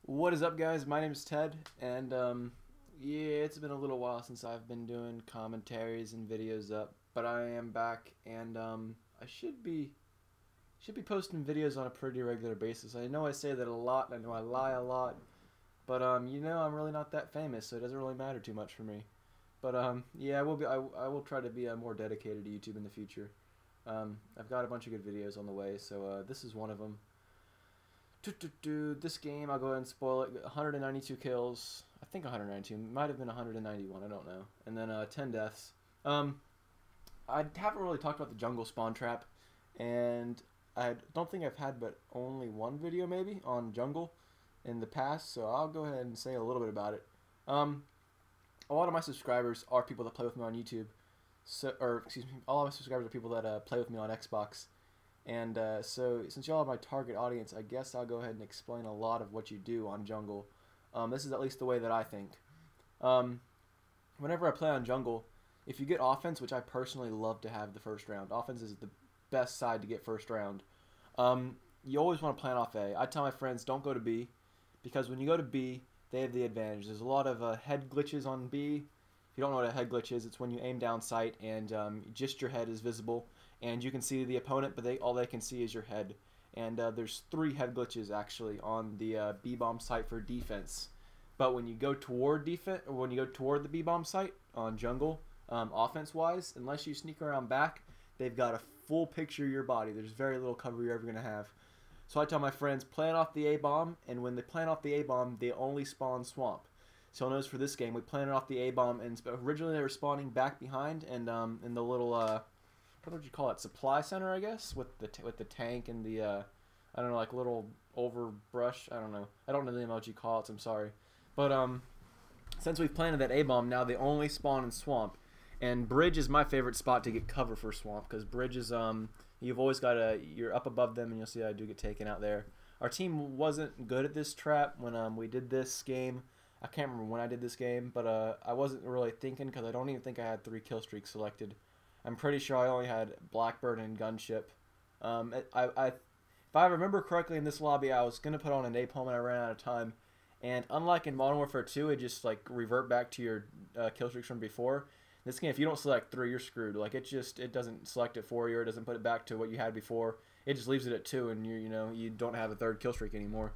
What is up, guys? My name is Ted, and yeah, it's been a little while since I've been doing commentaries and videos up, but I am back, and I should be posting videos on a pretty regular basis. I know I say that a lot, and I know I lie a lot, but I'm really not that famous, so it doesn't really matter too much for me. But yeah, I will try to be more dedicated to YouTube in the future. I've got a bunch of good videos on the way, so this is one of them. This game, I'll go ahead and spoil it. 192 kills. I think 192. Might have been 191. I don't know. And then 10 deaths. Um, I haven't really talked about the jungle spawn trap, and I don't think I've had but only one video maybe on jungle in the past. So I'll go ahead and say a little bit about it. A lot of my subscribers are people that play with me on YouTube. Or excuse me, all of my subscribers are people that play with me on Xbox. And so, since y'all are my target audience, I guess I'll go ahead and explain a lot of what you do on jungle. This is at least the way that I think. Whenever I play on jungle, if you get offense, which I personally love to have the first round, offense is the best side to get first round. You always want to plan off A. I tell my friends, don't go to B, because when you go to B, they have the advantage. There's a lot of head glitches on B. If you don't know what a head glitch is, it's when you aim down sight and just your head is visible. And you can see the opponent, but all they can see is your head. And there's 3 head glitches actually on the B-bomb site for defense. But when you go toward the B-bomb site on jungle, offense-wise, unless you sneak around back, they've got a full picture of your body. There's very little cover you're ever gonna have. So I tell my friends, plan off the A-bomb, and when they plan off the A-bomb, they only spawn swamp. So notice for this game, we planted off the A-bomb, and originally they were spawning back behind, and in the little what would you call it? Supply center, I guess, with the tank and the I don't know, like little overbrush. I don't know. I don't know the name of what you call it. So I'm sorry, but since we've planted that A-bomb, now they only spawn in swamp, and bridge is my favorite spot to get cover for swamp, because bridge is you've always got you're up above them, and you'll see I do get taken out there. Our team wasn't good at this trap when we did this game. I can't remember when I did this game, but I wasn't really thinking, because I don't even think I had 3 kill streaks selected. I'm pretty sure I only had Blackbird and Gunship. If I remember correctly in this lobby, I was going to put on a napalm and I ran out of time. And unlike in Modern Warfare 2, it just like revert back to your kill streaks from before. This game, if you don't select 3, you're screwed. Like it doesn't select it for you, or it doesn't put it back to what you had before. It just leaves it at 2, and you don't have a 3rd kill streak anymore,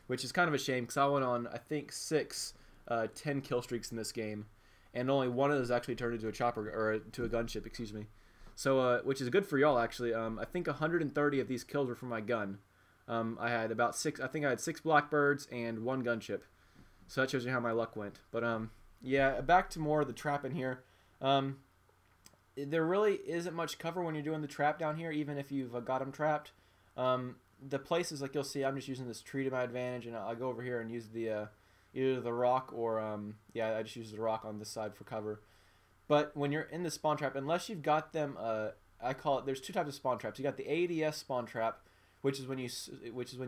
which is kind of a shame, because I went on I think 6 10 kill streaks in this game, and only one of those actually turned into a chopper, or to a gunship, excuse me. So, which is good for y'all actually. I think 130 of these kills were from my gun. I had about 6. I think I had 6 Blackbirds and 1 gunship. So that shows you how my luck went. But yeah, back to more of the trap in here. There really isn't much cover when you're doing the trap down here, even if you've got them trapped. The places, like you'll see, I'm just using this tree to my advantage, and I'll go over here and use the either the rock or yeah, I just use the rock on this side for cover. But when you're in the spawn trap, unless you've got them, I call it. There's 2 types of spawn traps. You got the ADS spawn trap, which is when you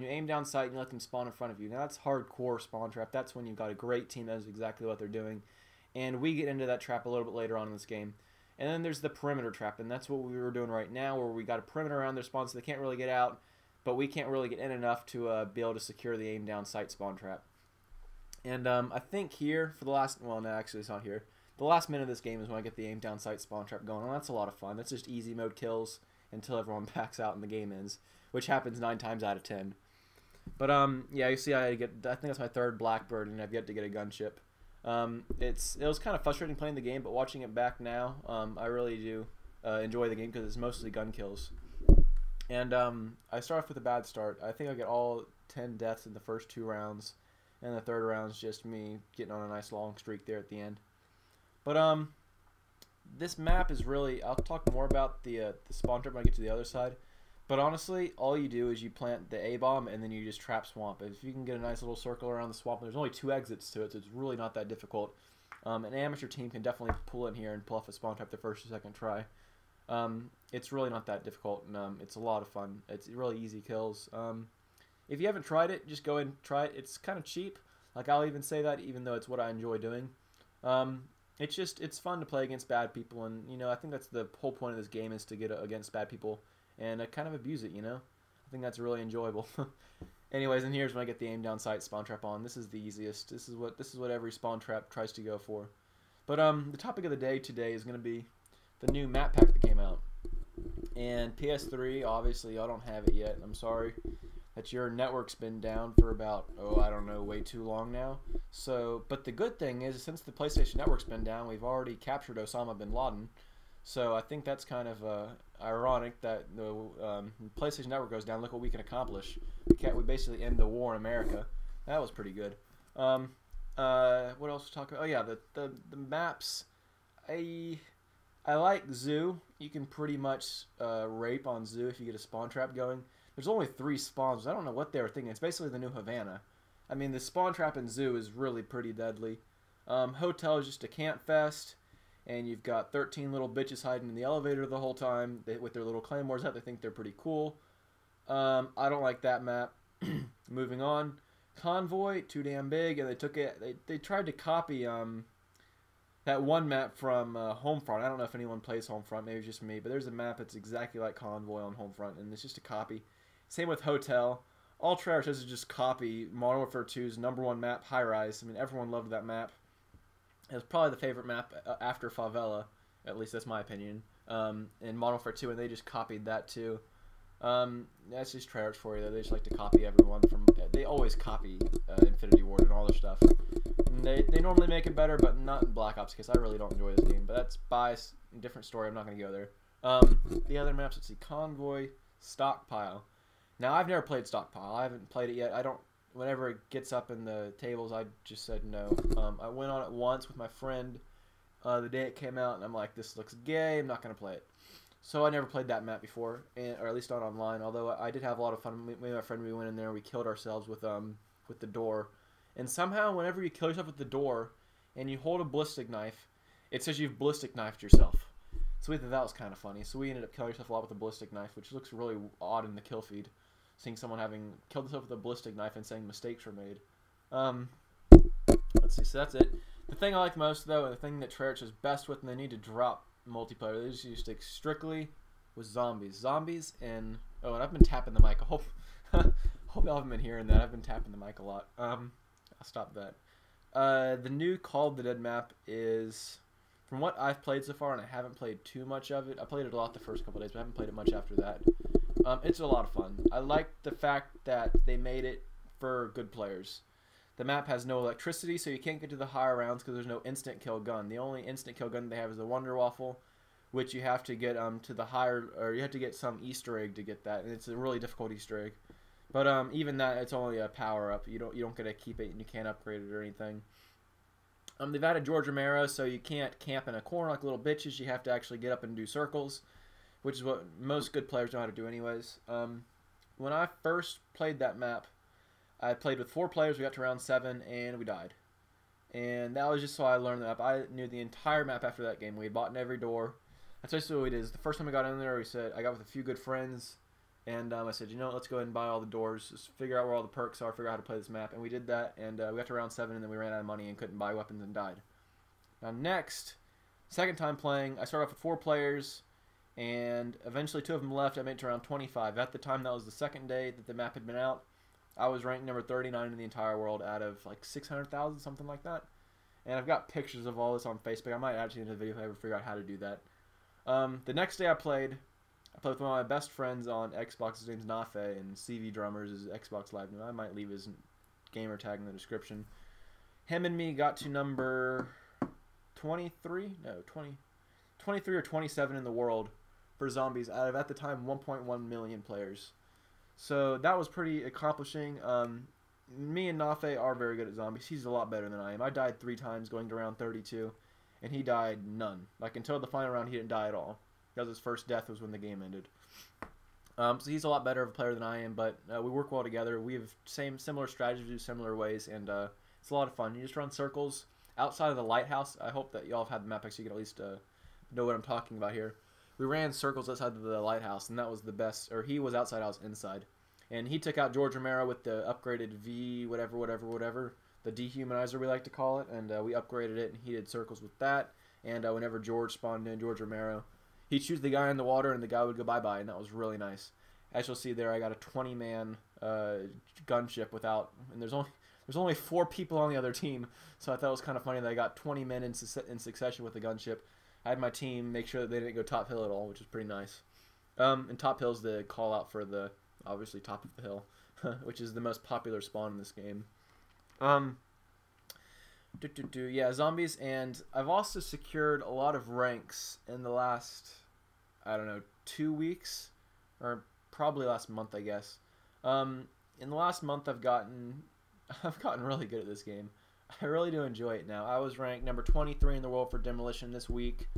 aim down sight and you let them spawn in front of you. Now that's hardcore spawn trap. That's when you've got a great team that knows exactly what they're doing, and we get into that trap a little bit later on in this game. And then there's the perimeter trap, and that's what we were doing right now, where we got a perimeter around their spawn so they can't really get out, but we can't really get in enough to be able to secure the aim down sight spawn trap. And I think here for the last, well, no, actually it's not here. The last minute of this game is when I get the aim down sight spawn trap going, and that's a lot of fun. That's just easy mode kills until everyone backs out and the game ends, which happens 9 times out of 10. But yeah, you see, I think that's my 3rd Blackbird, and I've yet to get a gunship. It was kind of frustrating playing the game, but watching it back now, I really do enjoy the game, because it's mostly gun kills. And I start off with a bad start. I think I get all 10 deaths in the first 2 rounds, and the 3rd round's just me getting on a nice long streak there at the end. But this map is really, I'll talk more about the spawn trap when I get to the other side. But honestly, all you do is you plant the A-bomb, and then you just trap swamp. If you can get a nice little circle around the swamp, there's only 2 exits to it, so it's really not that difficult. An amateur team can definitely pull in here and pull off a spawn trap the first or 2nd try. It's really not that difficult, and it's a lot of fun. It's really easy kills. If you haven't tried it, just go and try it. It's kind of cheap. Like, I'll even say that, even though it's what I enjoy doing. It's fun to play against bad people, and I think that's the whole point of this game, is to get against bad people and kind of abuse it. I think that's really enjoyable. Anyways, and here's when I get the aim down sight spawn trap on. This is the easiest. This is what every spawn trap tries to go for. But the topic of the day today is going to be the new map pack that came out. And PS3, obviously, y'all don't have it yet. I'm sorry that your network's been down for about, I don't know, way too long now. So, but the good thing is, since the PlayStation Network's been down, we've already captured Osama bin Laden. So I think that's kind of ironic that the PlayStation Network goes down. Look what we can accomplish. We basically end the war in America. That was pretty good. What else to talk about? Oh yeah, the maps. I like Zoo. You can pretty much rape on Zoo if you get a spawn trap going. There's only 3 spawns. I don't know what they were thinking. It's basically the new Havana. I mean, the spawn trap in Zoo is really pretty deadly. Hotel is just a camp fest, and you've got 13 little bitches hiding in the elevator the whole time with their little claymores out. They think they're pretty cool. I don't like that map. Moving on. Convoy, too damn big, and they took it. They tried to copy that one map from Homefront. I don't know if anyone plays Homefront, maybe it's just me, but there's a map that's exactly like Convoy on Homefront, and it's just a copy. Same with Hotel. All Treyarch does is just copy Modern Warfare 2's #1 map, High Rise. I mean, everyone loved that map. It was probably the favorite map after Favela, at least that's my opinion, in Modern Warfare 2, and they just copied that too. That's just Treyarch for you, though. They just like to copy everyone from... They always copy Infinity Ward and all their stuff. And they normally make it better, but not in Black Ops, because I really don't enjoy this game. But that's bias, different story. I'm not going to go there. The other maps, let's see. Convoy, Stockpile. Now, I've never played Stockpile. I haven't played it yet. I don't... Whenever it gets up in the tables, I just said no. I went on it once with my friend the day it came out, and I'm like, this looks gay. I'm not going to play it. So I never played that map before, or at least not online. Although I did have a lot of fun. Me and my friend, we went in there and we killed ourselves with the door. And somehow, whenever you kill yourself with the door, and you hold a ballistic knife, it says you've ballistic knifed yourself. So we thought that was kind of funny. So we ended up killing ourselves a lot with a ballistic knife, which looks really odd in the kill feed, seeing someone having killed themselves with a ballistic knife and saying mistakes were made. Let's see. So that's it. The thing I like most, though, and the thing that Treyarch is best with, and they need to drop multiplayer, they just stick strictly with zombies. And and I've been tapping the mic. I hope y'all haven't been hearing that. I've been tapping the mic a lot. I'll stop that. The new Call of the Dead map is, from what I've played so far, and I haven't played too much of it. I played it a lot the first couple of days, but I haven't played it much after that. It's a lot of fun. I like the fact that they made it for good players. The map has no electricity, so you can't get to the higher rounds because there's no instant kill gun. The only instant kill gun they have is the Wonder Waffle, which you have to get to the higher, or you have to get some Easter egg to get that, and it's a really difficult Easter egg. But even that, it's only a power up. You don't get to keep it, and you can't upgrade it or anything. They've added George Romero, so you can't camp in a corner like little bitches. You have to actually get up and do circles, which is what most good players know how to do anyways. When I first played that map, I played with 4 players. We got to round 7, and we died. And that was just so I learned the map. I knew the entire map after that game. We had bought in every door. That's basically what it is. The first time we got in there, I got with a few good friends, and I said, you know what, let's go ahead and buy all the doors. Just figure out where all the perks are, figure out how to play this map. And we did that, and we got to round 7, and then we ran out of money and couldn't buy weapons and died. Now next, second time playing, I started off with 4 players, and eventually 2 of them left. I made it to around 25. At the time, that was the second day that the map had been out. I was ranked number 39 in the entire world out of like 600,000, something like that. And I've got pictures of all this on Facebook. I might actually do a video if I ever figure out how to do that. The next day I played with one of my best friends on Xbox. His name's Nafe, and CV Drummers is Xbox Live. I might leave his gamer tag in the description. Him and me got to number 23 or 27 in the world for zombies out of, at the time, 1.1 million players. So that was pretty accomplishing. Me and Nafe are very good at zombies. He's a lot better than I am. I died 3 times going to round 32, and he died none. Like, until the final round, he didn't die at all. Because his first death was when the game ended. So he's a lot better of a player than I am, but we work well together. We have similar strategies, similar ways, and it's a lot of fun. You just run circles outside of the lighthouse. I hope that y'all have had the map so you can at least know what I'm talking about here. We ran circles outside of the lighthouse, and that was the best. Or he was outside, I was inside. And he took out George Romero with the upgraded V, whatever, the dehumanizer we like to call it, and we upgraded it, and he did circles with that. And whenever George spawned in, George Romero, he'd shoot the guy in the water, and the guy would go bye-bye, and that was really nice. as you'll see there, I got a 20-man gunship without, and there's only 4 people on the other team, so I thought it was kind of funny that I got 20 men in succession with the gunship. I had my team make sure that they didn't go top hill at all, which is pretty nice. And top hill's the call out for the obviously top of the hill, which is the most popular spawn in this game. Yeah, zombies, and I've also secured a lot of ranks in the last, I don't know, 2 weeks, or probably last month, I guess. In the last month, I've gotten really good at this game. I really do enjoy it now. I was ranked number 23 in the world for Demolition this week.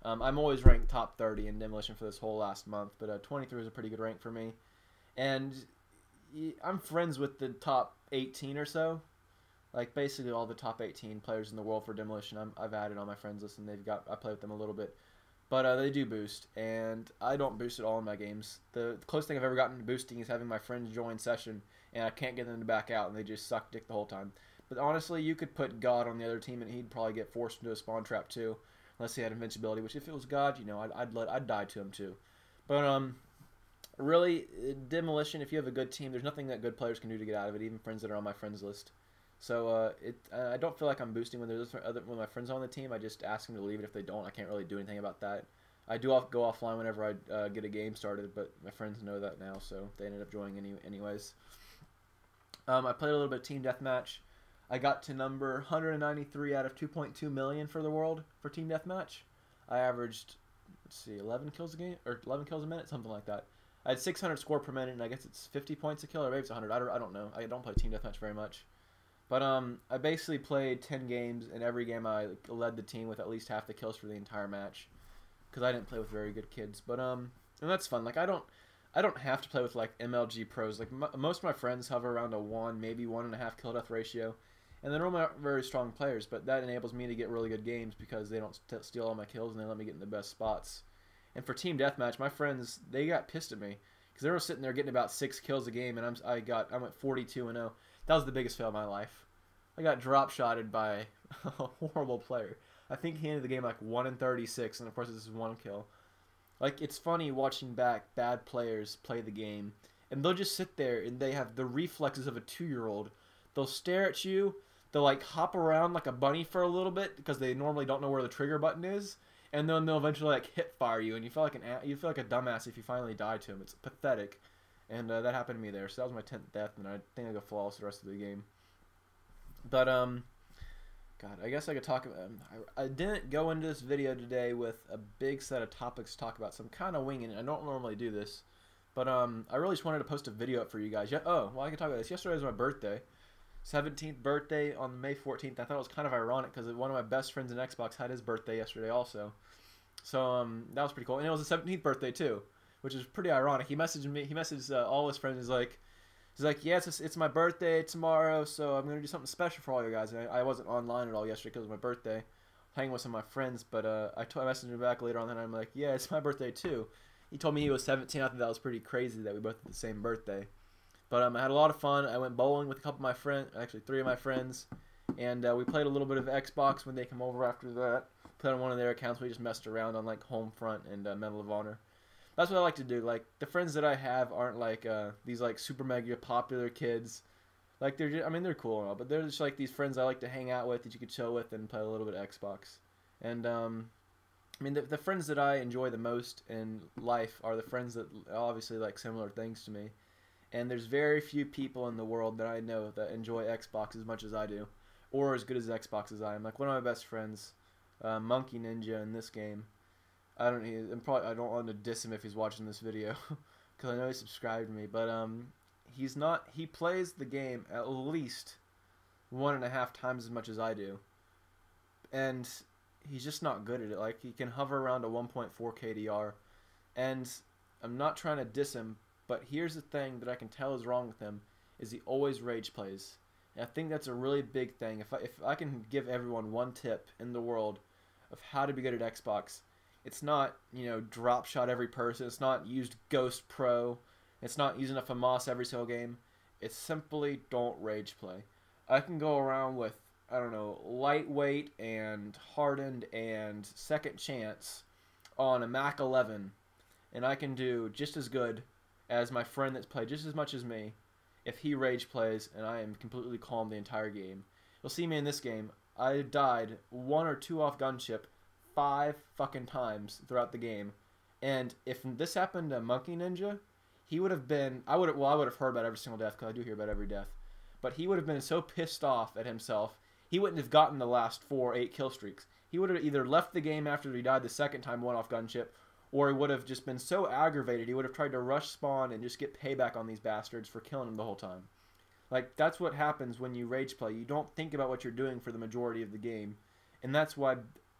I'm always ranked top 30 in Demolition for this whole last month, but 23 is a pretty good rank for me. And I'm friends with the top 18 or so. Like, basically all the top 18 players in the world for Demolition, I've added on my friends list, and I play with them a little bit. But they do boost, and I don't boost at all in my games. The closest thing I've ever gotten to boosting is having my friends join session, and I can't get them to back out, and they just suck dick the whole time. But honestly, you could put God on the other team, and he'd probably get forced into a spawn trap too, unless he had invincibility. Which, if it was God, you know, I'd die to him too. But really, Demolition, if you have a good team, there's nothing that good players can do to get out of it, even friends that are on my friends list. So I don't feel like I'm boosting when when my friends are on the team. I just ask them to leave it. If they don't, I can't really do anything about that. I do go offline whenever I get a game started, but my friends know that now, so they ended up joining anyways. I played a little bit of Team Deathmatch. I got to number 193 out of 2.2 million for the world for Team Deathmatch. I averaged, let's see, 11 kills a game, or 11 kills a minute, something like that. I had 600 score per minute, and I guess it's 50 points a kill, or maybe it's 100. I don't know. I don't play Team Deathmatch very much. But I basically played 10 games, and every game I led the team with at least half the kills for the entire match, because I didn't play with very good kids. But and that's fun. Like I don't have to play with like MLG pros. Like most of my friends hover around a 1, maybe 1.5 kill death ratio, and they're normally not very strong players. But that enables me to get really good games because they don't steal all my kills and they let me get in the best spots. And for Team Deathmatch, my friends, they got pissed at me because they were sitting there getting about 6 kills a game, and I went 42-0. That was the biggest fail of my life. I got drop shotted by a horrible player. I think he ended the game like 1-36, and of course this is 1 kill. Like, it's funny watching back bad players play the game, and they'll just sit there and they have the reflexes of a 2-year-old. They'll stare at you, they'll like hop around like a bunny for a little bit because they normally don't know where the trigger button is, and then they'll eventually like hip fire you, and you feel like a dumbass if you finally die to him. It's pathetic. And that happened to me there. So that was my 10th death, and I think I go flawless the rest of the game. But, God, I guess I could talk about... I didn't go into this video today with a big set of topics to talk about, so I'm kind of winging it. I don't normally do this. But, I really just wanted to post a video up for you guys. Oh, well, I can talk about this. Yesterday was my birthday. 17th birthday on May 14th. I thought it was kind of ironic because one of my best friends in Xbox had his birthday yesterday also. So, that was pretty cool. And it was the 17th birthday, too, which is pretty ironic. He messaged me. He messaged all his friends. He's like, yeah, it's my birthday tomorrow, so I'm going to do something special for all you guys. And I wasn't online at all yesterday because it was my birthday, hanging with some of my friends, but I messaged him back later on, and I'm like, yeah, it's my birthday too. He told me he was 17. I thought that was pretty crazy that we both had the same birthday. But I had a lot of fun. I went bowling with a couple of my friends, actually 3 of my friends, and we played a little bit of Xbox when they come over after that. Played on one of their accounts. We just messed around on like Homefront and Medal of Honor. That's what I like to do. Like, the friends that I have aren't like these like super mega popular kids. Like, they're just, I mean, they're cool and all, but they're just like these friends I like to hang out with that you could chill with and play a little bit of Xbox. And I mean, the friends that I enjoy the most in life are the friends that obviously like similar things to me. And there's very few people in the world that I know that enjoy Xbox as much as I do, or as good as Xbox as I am. Like, one of my best friends, Monkey Ninja in this game. I don't want to diss him if he's watching this video, because I know he subscribed to me. But he's not. He plays the game at least 1.5 times as much as I do, and he's just not good at it. Like, he can hover around a 1.4 KDR, and I'm not trying to diss him, but here's the thing that I can tell is wrong with him is he always rage plays. And I think that's a really big thing. If I can give everyone one tip in the world of how to be good at Xbox. It's not, you know, drop shot every person. It's not used Ghost Pro. It's not using a FAMAS every single game. It's simply don't rage play. I can go around with, I don't know, lightweight and hardened and second chance on a Mac 11, and I can do just as good as my friend that's played just as much as me, if he rage plays and I am completely calm the entire game. You'll see me in this game. I died 1 or 2 off gunship 5 fucking times throughout the game. And if this happened to Monkey Ninja, he would have been, I would have heard about every single death, because I do hear about every death. But he would have been so pissed off at himself, he wouldn't have gotten the last 4 or 8 kill streaks. He would have either left the game after he died the second time 1 off gunship, or he would have just been so aggravated, he would have tried to rush spawn and just get payback on these bastards for killing him the whole time. Like, that's what happens when you rage play. You don't think about what you're doing for the majority of the game. And that's why,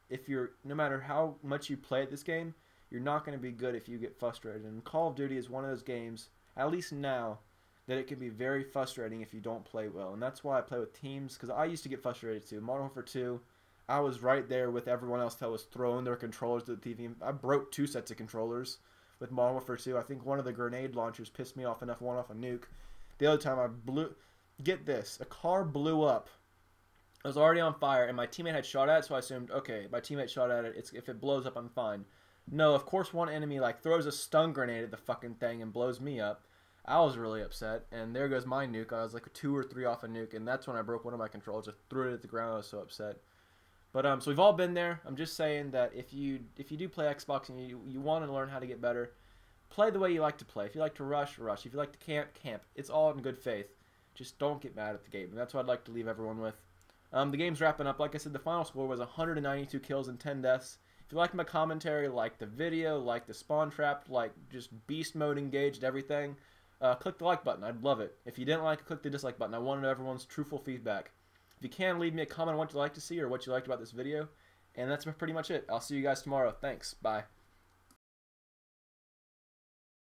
if you're, no matter how much you play at this game, you're not going to be good if you get frustrated. And Call of Duty is one of those games, at least now, that it can be very frustrating if you don't play well. And that's why I play with teams, because I used to get frustrated too. Modern Warfare 2, I was right there with everyone else that was throwing their controllers to the TV. I broke 2 sets of controllers with Modern Warfare 2. I think one of the grenade launchers pissed me off enough, one off a nuke. The other time I blew, get this, a car blew up. It was already on fire, and my teammate had shot at it, so I assumed, okay, my teammate shot at it, if it blows up, I'm fine. No, of course one enemy, like, throws a stun grenade at the fucking thing and blows me up. I was really upset, and there goes my nuke. I was like 2 or 3 off a nuke, and that's when I broke one of my controllers. Just threw it at the ground. I was so upset. But so we've all been there. I'm just saying that if you do play Xbox and you want to learn how to get better, play the way you like to play. If you like to rush, rush. If you like to camp, camp. It's all in good faith. Just don't get mad at the game. And that's what I'd like to leave everyone with. The game's wrapping up. Like I said, the final score was 192 kills and 10 deaths. If you like my commentary, like the video, like the spawn trap, like just beast mode engaged, everything, click the like button. I'd love it. If you didn't like it, click the dislike button. I wanted everyone's truthful feedback. If you can, leave me a comment on what you'd like to see or what you liked about this video. And that's pretty much it. I'll see you guys tomorrow. Thanks. Bye.